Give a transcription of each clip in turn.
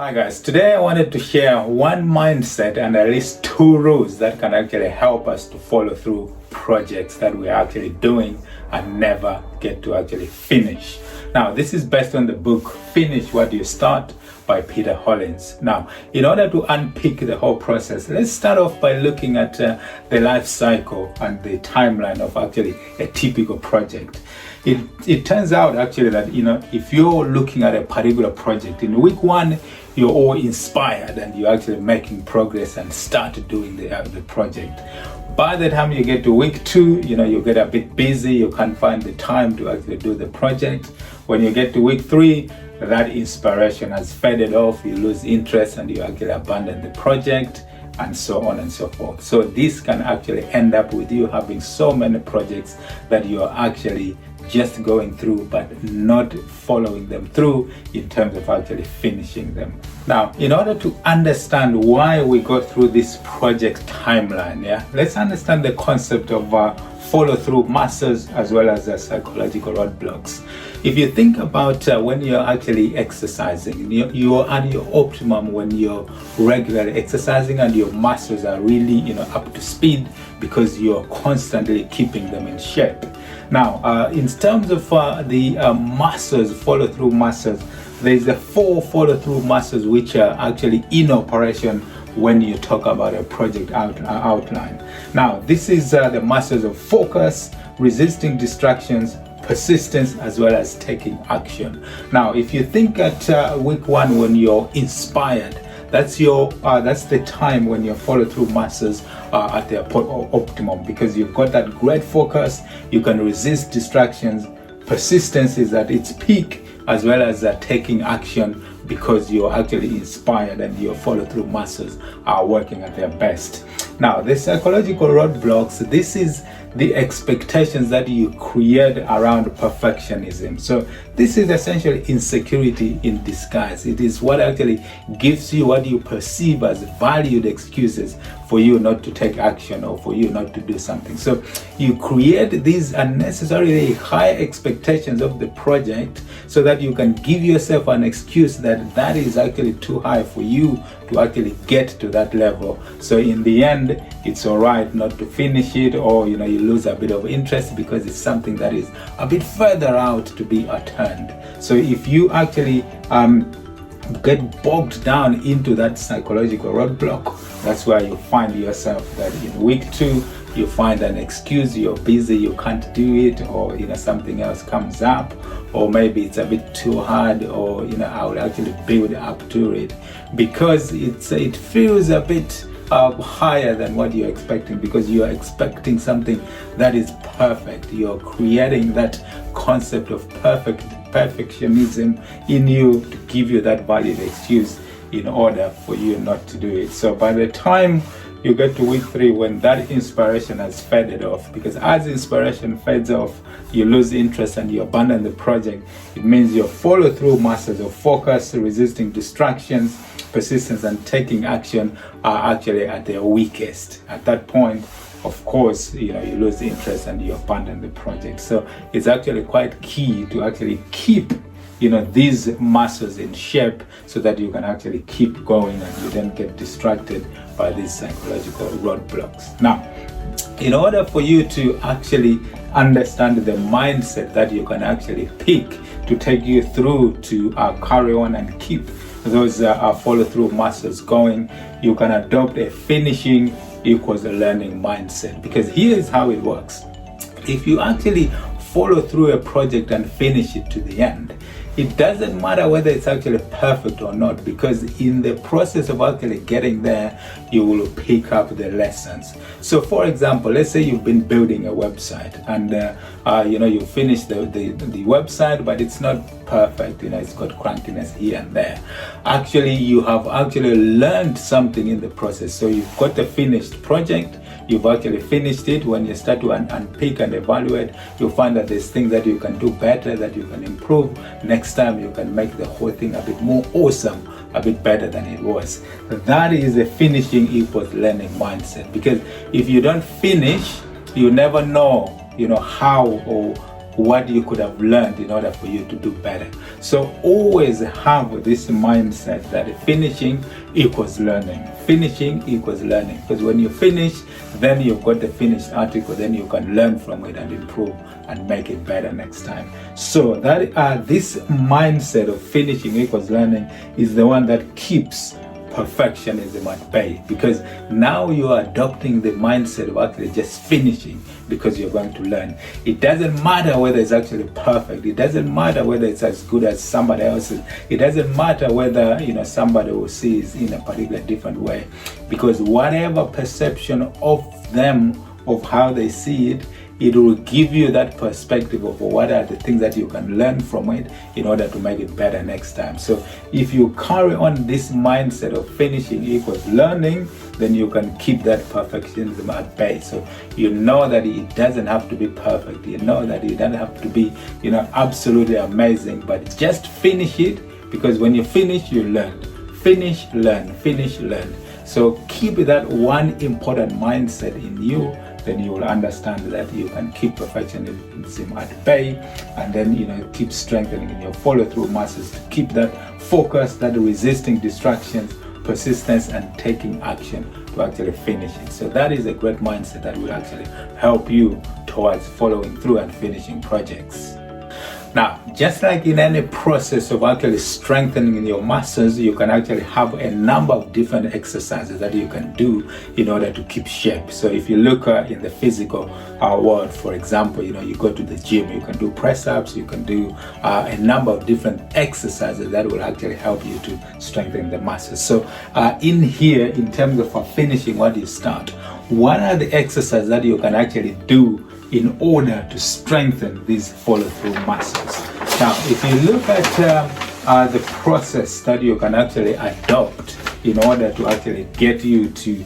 Hi guys, today I wanted to share one mindset and at least two rules that can actually help us to follow through projects that we're actually doing and never get to actually finish. Now, this is based on the book Finish What You Start by Peter Hollins. Now, in order to unpick the whole process, let's start off by looking at the life cycle and the timeline of actually a typical project. It turns out actually that, if you're looking at a particular project, in week one, you're all inspired and you're actually making progress and start doing the project. By the time you get to week two, you get a bit busy, you can't find the time to actually do the project. When you get to week three, that inspiration has faded off, you lose interest and you actually abandon the project, and so on and so forth. So this can actually end up with you having so many projects that you are actually just going through but not following them through in terms of actually finishing them. Now, in order to understand why we go through this project timeline, let's understand the concept of follow through masters as well as psychological roadblocks. If you think about when you're actually exercising, you're at your optimum when you're regularly exercising and your muscles are really up to speed because you're constantly keeping them in shape. Now, in terms of the muscles, follow through muscles, there's the 4 follow through muscles which are actually in operation when you talk about a project outline. Now, this is the muscles of focus, resisting distractions, persistence, as well as taking action. Now, if you think at week one when you're inspired, that's the time when your follow through muscles are at their optimum because you've got that great focus, you can resist distractions, persistence is at its peak, as well as taking action because you're actually inspired and your follow through muscles are working at their best. Now, the psychological roadblocks, this is the expectations that you create around perfectionism. So this is essentially insecurity in disguise. It is what actually gives you what you perceive as valued excuses for you not to take action or for you not to do something. So you create these unnecessarily high expectations of the project so that you can give yourself an excuse that is actually too high for you to actually get to that level. So in the end, it's all right not to finish it, or you lose a bit of interest because it's something that is a bit further out to be attained. So if you actually get bogged down into that psychological roadblock, that's where you find yourself that in week 2 you find an excuse, you're busy, you can't do it, or something else comes up, or maybe it's a bit too hard, or I would actually build up to it because it feels a bit higher than what you're expecting because you're expecting something that is perfect. You're creating that concept of perfectionism in you to give you that valid excuse in order for you not to do it. So by the time you get to week 3, when that inspiration has faded off, because as inspiration fades off, you lose interest and you abandon the project, it means your follow through muscles of focus, resisting distractions, persistence, and taking action are actually at their weakest. At that point, of course, you lose interest and you abandon the project. So it's actually quite key to actually keep these muscles in shape so that you can actually keep going and you don't get distracted by these psychological roadblocks. Now, in order for you to actually understand the mindset that you can actually pick to take you through to carry on and keep those follow through muscles going, you can adopt a finishing equals a learning mindset, because here is how it works. If you actually follow through a project and finish it to the end, it doesn't matter whether it's actually perfect or not, because in the process of actually getting there, you will pick up the lessons. So for example, let's say you've been building a website and you finish the website, but it's not perfect, it's got crankiness here and there. Actually, you have actually learned something in the process. So you've got a finished project, you've actually finished it. When you start to unpick and evaluate, you'll find that there's things that you can do better, that you can improve. Next time you can make the whole thing a bit more awesome, a bit better than it was. That is a finishing equals learning mindset, because if you don't finish, you never know how or what you could have learned in order for you to do better. So always have this mindset that finishing equals learning. Finishing equals learning. Because when you finish, then you've got the finished article, then you can learn from it and improve and make it better next time. So that this mindset of finishing equals learning is the one that keeps perfectionism at bay, because now you are adopting the mindset of actually just finishing because you're going to learn. It doesn't matter whether it's actually perfect. It doesn't matter whether it's as good as somebody else's. It doesn't matter whether somebody will see it in a particular different way, because whatever perception of them, of how they see it, it will give you that perspective of what are the things that you can learn from it in order to make it better next time. So if you carry on this mindset of finishing equals learning, then you can keep that perfectionism at bay. So you know that it doesn't have to be perfect. You know that it doesn't have to be, absolutely amazing, but just finish it, because when you finish, you learn. Finish, learn, finish, learn. So keep that one important mindset in you, then you will understand that you can keep perfectionism at bay, and then keep strengthening in your follow-through muscles to keep that focus, that resisting distractions, persistence, and taking action to actually finish it. So that is a great mindset that will actually help you towards following through and finishing projects. Now, just like in any process of actually strengthening your muscles, you can actually have a number of different exercises that you can do in order to keep shape. So if you look in the physical world, for example, you go to the gym, you can do press-ups, you can do a number of different exercises that will actually help you to strengthen the muscles. So in here, in terms of finishing what you start, what are the exercises that you can actually do in order to strengthen these follow-through muscles? Now, if you look at the process that you can actually adopt in order to actually get you to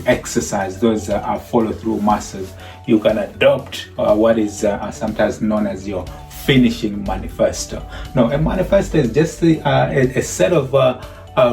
exercise those follow-through muscles, you can adopt what is sometimes known as your finishing manifesto. Now, a manifesto is just a set of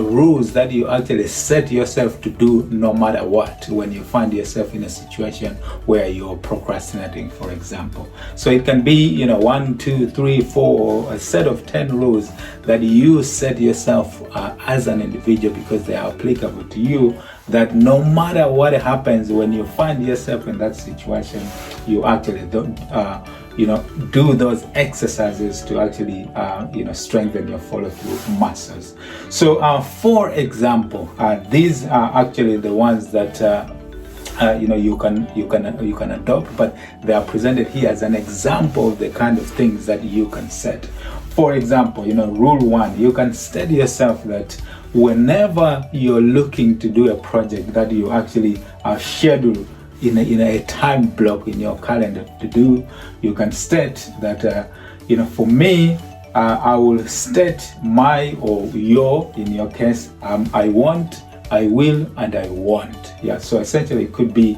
rules that you actually set yourself to do no matter what when you find yourself in a situation where you're procrastinating, for example. So it can be 1, 2, 3, 4, a set of 10 rules that you set yourself as an individual, because they are applicable to you, that no matter what happens when you find yourself in that situation, you actually don't do those exercises to actually strengthen your follow-through muscles. So for example, these are actually the ones that you can adopt, but they are presented here as an example of the kind of things that you can set. For example, rule 1, you can set yourself that whenever you're looking to do a project that you actually schedule in a time block in your calendar to do, you can state that for me, I will state my or your, in your case, I want, I will, and I want. Yeah, so essentially it could be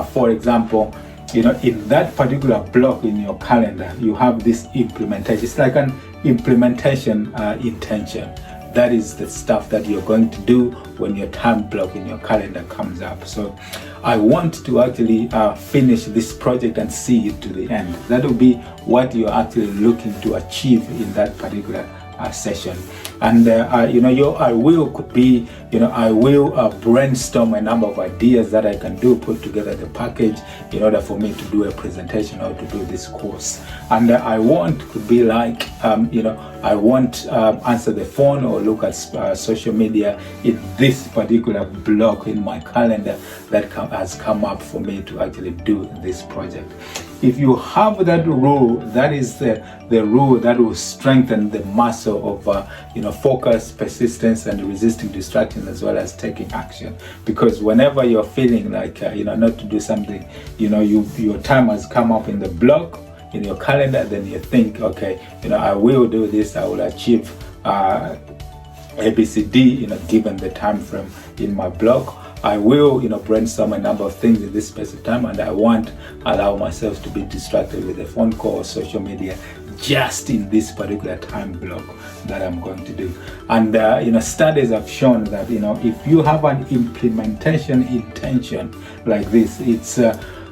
for example, in that particular block in your calendar, you have this implementation. It's like an implementation intention. That is the stuff that you're going to do when your time block in your calendar comes up. So I want to actually finish this project and see it to the end. That will be what you're actually looking to achieve in that particular session. And your I will could be, I will brainstorm a number of ideas that I can do, put together the package in order for me to do a presentation or to do this course. And I want could be like, I won't answer the phone or look at social media in this particular block in my calendar that has come up for me to actually do this project. If you have that rule, that is the rule that will strengthen the muscle of focus, persistence, and resisting distractions, as well as taking action. Because whenever you're feeling like not to do something, your time has come up in the block in your calendar, then you think, okay, I will do this, I will achieve ABCD, given the time frame in my block. I will, brainstorm a number of things in this space of time, and I won't allow myself to be distracted with a phone call or social media just in this particular time block that I'm going to do. And studies have shown that if you have an implementation intention like this, it's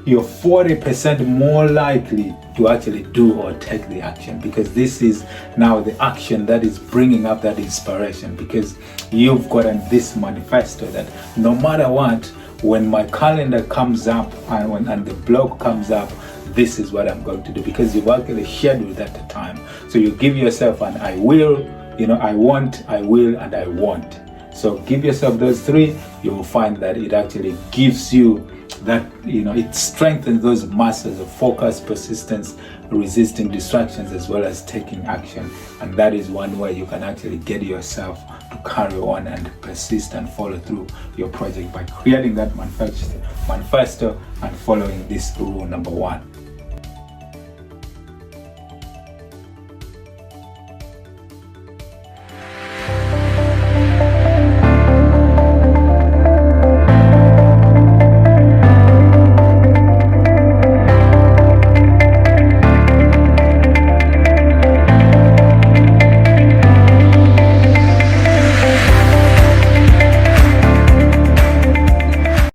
you're 40% more likely to actually do or take the action, because this is now the action that is bringing up that inspiration, because you've gotten this manifesto that no matter what, when my calendar comes up and the blog comes up, this is what I'm going to do, because you've actually scheduled at the time. So you give yourself an I will, I want, I will, and I want. So give yourself those three. You will find that it actually gives you that, it strengthens those muscles of focus, persistence, resisting distractions, as well as taking action. And that is one way you can actually get yourself to carry on and persist and follow through your project, by creating that manifesto and following this rule number 1.